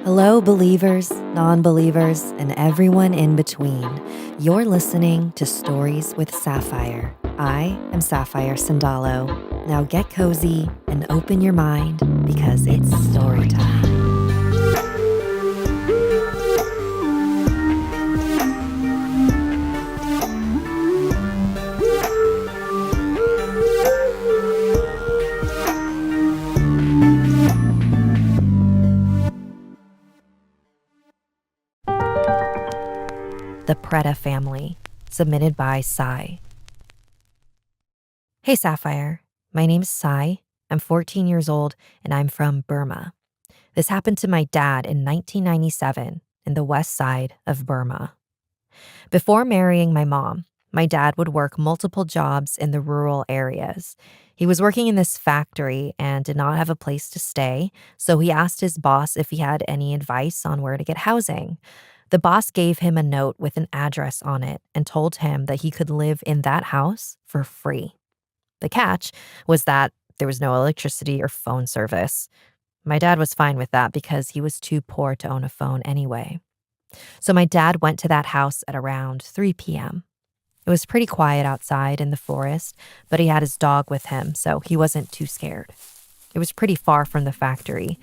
Hello, believers, non believers, and everyone in between. You're listening to Stories with Sapphire. I am Sapphire Sandalo. Now get cozy and open your mind because it's story time. The Preda Family, submitted by Sai. Hey Sapphire, my name's Sai. I'm 14 years old and I'm from Burma. This happened to my dad in 1997 in the west side of Burma. Before marrying my mom, my dad would work multiple jobs in the rural areas. He was working in this factory and did not have a place to stay, so he asked his boss if he had any advice on where to get housing. The boss gave him a note with an address on it and told him that he could live in that house for free. The catch was that there was no electricity or phone service. My dad was fine with that because he was too poor to own a phone anyway. So my dad went to that house at around 3 p.m. It was pretty quiet outside in the forest, but he had his dog with him, so he wasn't too scared. It was pretty far from the factory.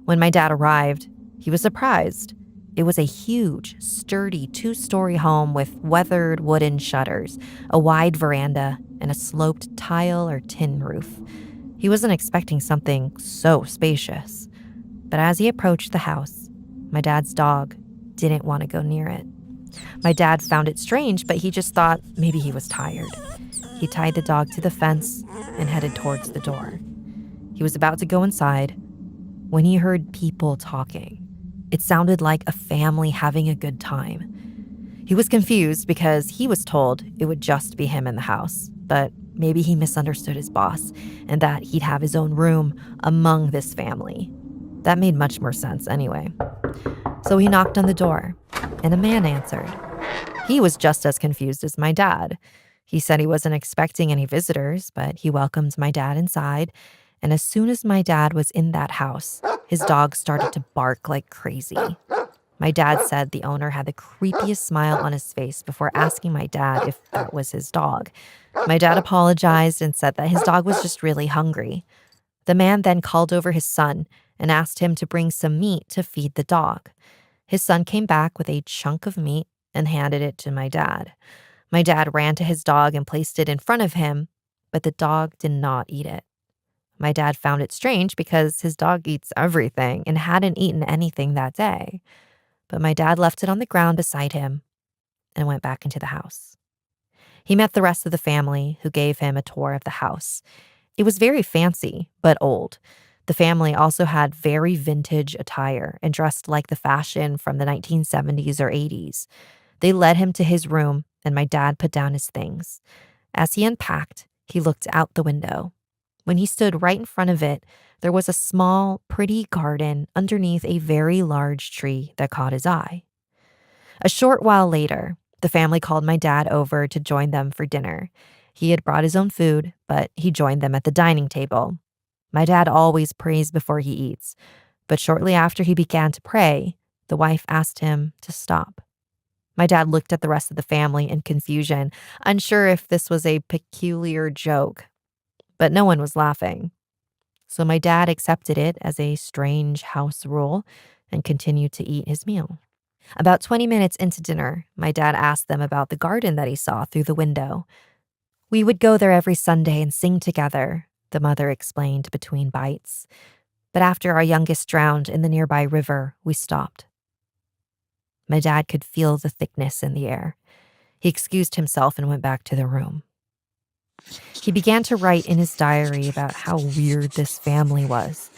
When my dad arrived, he was surprised. It was a huge, sturdy 2-story home with weathered wooden shutters, a wide veranda, and a sloped tile or tin roof. He wasn't expecting something so spacious. But as he approached the house, my dad's dog didn't want to go near it. My dad found it strange, but he just thought maybe he was tired. He tied the dog to the fence and headed towards the door. He was about to go inside when he heard people talking. It sounded like a family having a good time. He was confused because he was told it would just be him in the house, but maybe he misunderstood his boss and that he'd have his own room among this family. That made much more sense anyway. So he knocked on the door, and a man answered. He was just as confused as my dad. He said he wasn't expecting any visitors, but he welcomed my dad inside. And as soon as my dad was in that house, his dog started to bark like crazy. My dad said the owner had the creepiest smile on his face before asking my dad if that was his dog. My dad apologized and said that his dog was just really hungry. The man then called over his son and asked him to bring some meat to feed the dog. His son came back with a chunk of meat and handed it to my dad. My dad ran to his dog and placed it in front of him, but the dog did not eat it. My dad found it strange because his dog eats everything and hadn't eaten anything that day. But my dad left it on the ground beside him and went back into the house. He met the rest of the family, who gave him a tour of the house. It was very fancy, but old. The family also had very vintage attire and dressed like the fashion from the 1970s or 80s. They led him to his room, and my dad put down his things. As he unpacked, he looked out the window. When he stood right in front of it, there was a small, pretty garden underneath a very large tree that caught his eye. A short while later, the family called my dad over to join them for dinner. He had brought his own food, but he joined them at the dining table. My dad always prays before he eats, but shortly after he began to pray, the wife asked him to stop. My dad looked at the rest of the family in confusion, unsure if this was a peculiar joke. But no one was laughing. So my dad accepted it as a strange house rule and continued to eat his meal. About 20 minutes into dinner, my dad asked them about the garden that he saw through the window. We would go there every Sunday and sing together, the mother explained between bites. But after our youngest drowned in the nearby river, we stopped. My dad could feel the thickness in the air. He excused himself and went back to the room. He began to write in his diary about how weird this family was.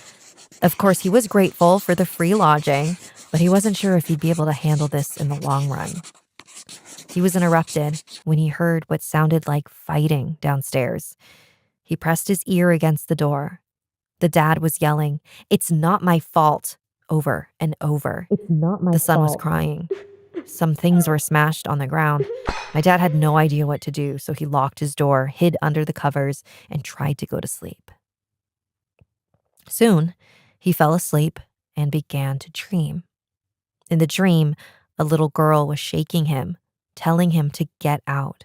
Of course, he was grateful for the free lodging, but he wasn't sure if he'd be able to handle this in the long run. He was interrupted when he heard what sounded like fighting downstairs. He pressed his ear against the door. The dad was yelling, "It's not my fault," over and over. It's not my The son was fault. crying. Some things were smashed on the ground. My dad had no idea what to do, so he locked his door, hid under the covers, and tried to go to sleep. Soon, he fell asleep and began to dream. In the dream, a little girl was shaking him, telling him to get out.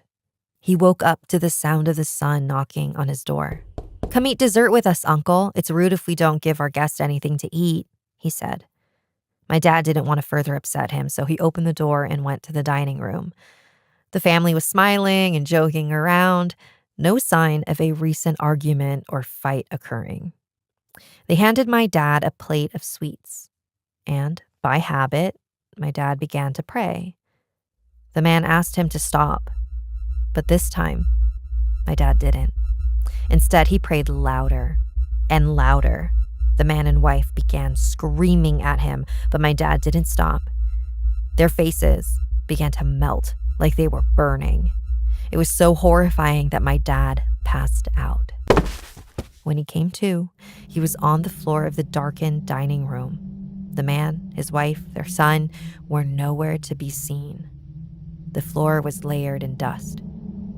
He woke up to the sound of the son knocking on his door. "Come eat dessert with us, Uncle. It's rude if we don't give our guests anything to eat," he said. My dad didn't want to further upset him, so he opened the door and went to the dining room. The family was smiling and joking around, no sign of a recent argument or fight occurring. They handed my dad a plate of sweets, and by habit, my dad began to pray. The man asked him to stop, but this time, my dad didn't. Instead, he prayed louder and louder. The man and wife began screaming at him, but my dad didn't stop. Their faces began to melt like they were burning. It was so horrifying that my dad passed out. When he came to, he was on the floor of the darkened dining room. The man, his wife, their son were nowhere to be seen. The floor was layered in dust,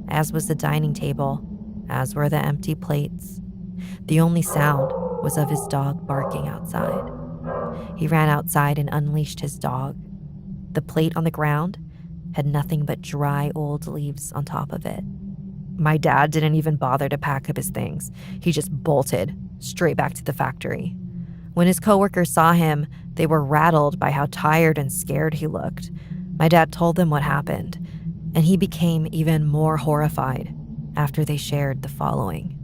as was the dining table, as were the empty plates. The only sound was of his dog barking outside. He ran outside and unleashed his dog. The plate on the ground had nothing but dry old leaves on top of it. My dad didn't even bother to pack up his things. He just bolted straight back to the factory. When his coworkers saw him, they were rattled by how tired and scared he looked. My dad told them what happened, and he became even more horrified after they shared the following.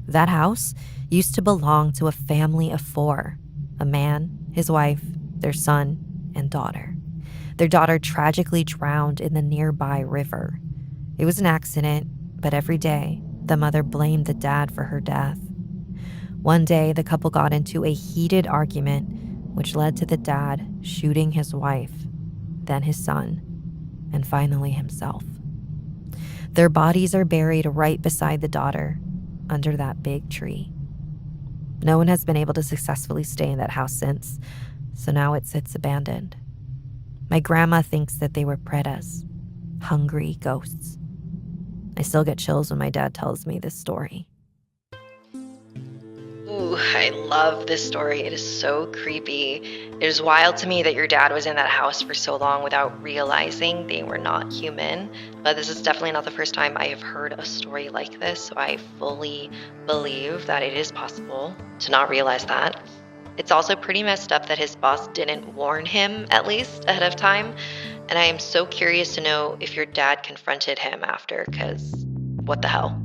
That house used to belong to a family of 4, a man, his wife, their son, and daughter. Their daughter tragically drowned in the nearby river. It was an accident, but every day, the mother blamed the dad for her death. One day, the couple got into a heated argument, which led to the dad shooting his wife, then his son, and finally himself. Their bodies are buried right beside the daughter, under that big tree. No one has been able to successfully stay in that house since, so now it sits abandoned. My grandma thinks that they were pretas, hungry ghosts. I still get chills when my dad tells me this story. Ooh, I love this story. It is so creepy. It is wild to me that your dad was in that house for so long without realizing they were not human. But this is definitely not the first time I have heard a story like this, so I fully believe that it is possible to not realize that. It's also pretty messed up that his boss didn't warn him, at least, ahead of time. And I am so curious to know if your dad confronted him after, because what the hell?